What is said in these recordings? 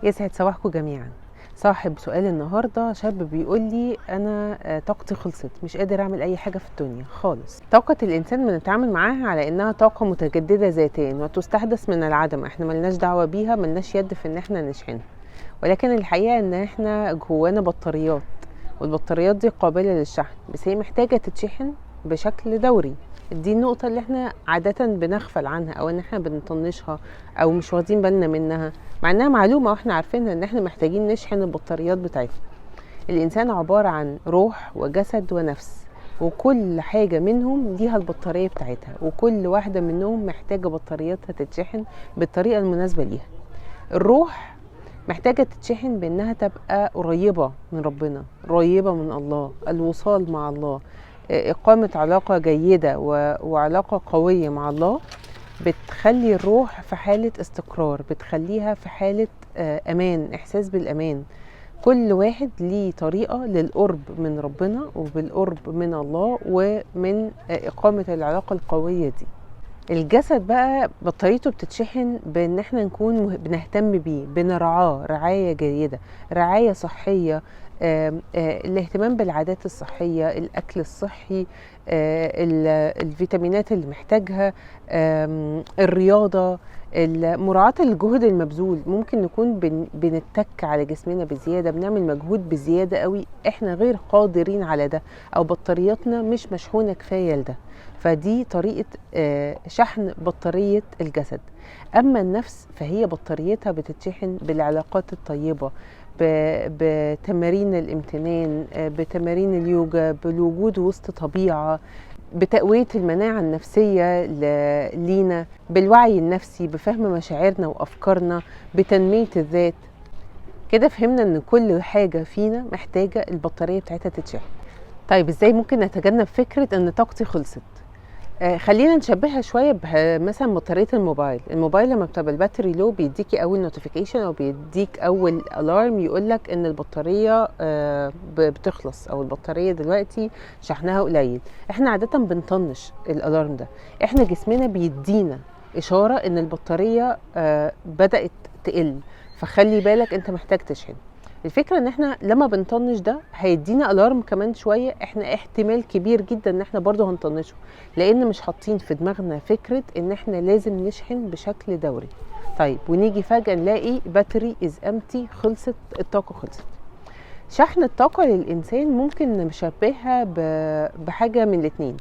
يسعد صباحكم جميعا. صاحب سؤال النهارده شاب بيقول لي انا طاقتي خلصت، مش قادر اعمل اي حاجه في الدنيا خالص. طاقه الانسان بنتعامل معاها على انها طاقه متجدده ذاتيا وتستحدث من العدم، احنا ملناش دعوه بيها، ملناش يد في ان احنا نشحنها. ولكن الحقيقه ان احنا جوانا بطاريات، والبطاريات دي قابله للشحن، بس هي محتاجه تتشحن بشكل دوري. دي النقطة اللي احنا عادة بنغفل عنها او ان احنا بنطنشها او مش واخدين بالنا منها، مع انها معلومة واحنا عارفينها ان احنا محتاجين نشحن البطاريات بتاعتنا. الانسان عبارة عن روح وجسد ونفس، وكل حاجة منهم ليها البطارية بتاعتها، وكل واحدة منهم محتاجة بطارياتها تتشحن بالطريقة المناسبة ليها. الروح محتاجة تتشحن بانها تبقى قريبة من ربنا، قريبة من الله، الوصال مع الله، إقامة علاقة جيدة وعلاقة قوية مع الله. بتخلي الروح في حالة استقرار، بتخليها في حالة أمان، إحساس بالأمان. كل واحد ليه طريقة للقرب من ربنا وبالقرب من الله ومن إقامة العلاقة القوية دي. الجسد بقى بطاريته بتتشحن بان احنا نكون بنهتم بيه، بنرعاه رعاية جيدة، رعاية صحية، الاهتمام بالعادات الصحية، الاكل الصحي، الفيتامينات اللي محتاجها، الرياضة، مراعاة الجهد المبذول. ممكن نكون بنتك على جسمنا بزيادة، بنعمل مجهود بزيادة قوي، احنا غير قادرين على ده، او بطارياتنا مش مشحونة كفاية لده. فدي طريقة شحن بطارية الجسد. أما النفس فهي بطاريتها بتتشحن بالعلاقات الطيبة، بتمارين الامتنان، بتمارين اليوجا، بالوجود وسط طبيعة، بتقوية المناعة النفسية لينا، بالوعي النفسي، بفهم مشاعرنا وأفكارنا، بتنمية الذات. كده فهمنا ان كل حاجة فينا محتاجة البطارية بتاعتها تتشحن. طيب ازاي ممكن نتجنب فكرة ان طاقتي خلصت؟ خلينا نشبهها شويه مثلا بطاريه الموبايل لما بتبقى الباتري لو بيديكي اول نوتيفيكيشن او بيديك اول الارم يقولك ان البطاريه بتخلص، او البطاريه دلوقتي شحنها قليل. احنا عاده بنطنش الالارم ده، احنا جسمنا بيدينا اشاره ان البطاريه بدات تقل، فخلي بالك انت محتاج تشحن. الفكرة ان احنا لما بنطنش ده هيدينا الارم كمان شوية، احنا احتمال كبير جدا ان احنا برضو هنطنشه، لان مش حاطين في دماغنا فكرة ان احنا لازم نشحن بشكل دوري. طيب ونيجي فجأة نلاقي باتري از امتي، خلصت الطاقة، خلصت. شحن الطاقة للإنسان ممكن نشبهها بحاجة من الاتنين.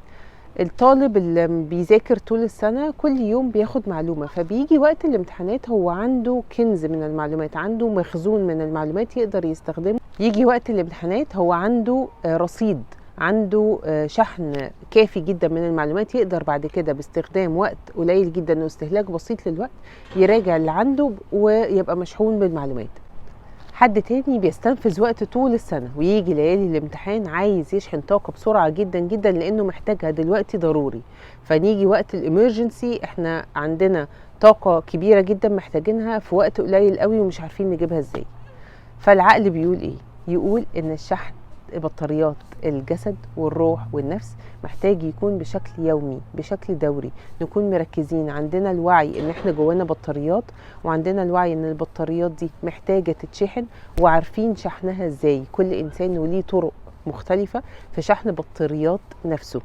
الطالب اللي بيذاكر طول السنة كل يوم بياخد معلومة، فبيجي وقت الامتحانات هو عنده كنز من المعلومات، عنده مخزون من المعلومات يقدر يستخدمه. يجي وقت الامتحانات هو عنده رصيد، عنده شحن كافي جدا من المعلومات، يقدر بعد كده باستخدام وقت قليل جدا واستهلاك بسيط للوقت يراجع اللي عنده ويبقى مشحون بالمعلومات. حد تاني بيستنفذ وقت طول السنة ويجي ليالي الامتحان عايز يشحن طاقة بسرعة جدا جدا لأنه محتاجها دلوقتي ضروري. فنيجي وقت الامرجنسي احنا عندنا طاقة كبيرة جدا محتاجينها في وقت قليل قوي ومش عارفين نجيبها ازاي. فالعقل بيقول ايه؟ يقول ان الشحن بطاريات الجسد والروح والنفس محتاج يكون بشكل يومي، بشكل دوري، نكون مركزين، عندنا الوعي ان احنا جوانا بطاريات، وعندنا الوعي ان البطاريات دي محتاجة تتشحن، وعارفين شحنها ازاي. كل انسان وليه طرق مختلفة في شحن بطاريات نفسه.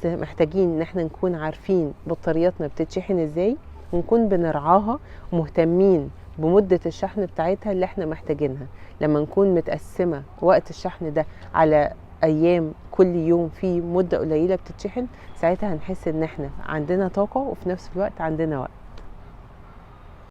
محتاجين ان احنا نكون عارفين بطارياتنا بتتشحن ازاي، ونكون بنرعاها ومهتمين بمدة الشحن بتاعتها اللي احنا محتاجينها. لما نكون متقسمة وقت الشحن ده على ايام، كل يوم في مدة قليلة بتتشحن، ساعتها هنحس ان احنا عندنا طاقة وفي نفس الوقت عندنا وقت.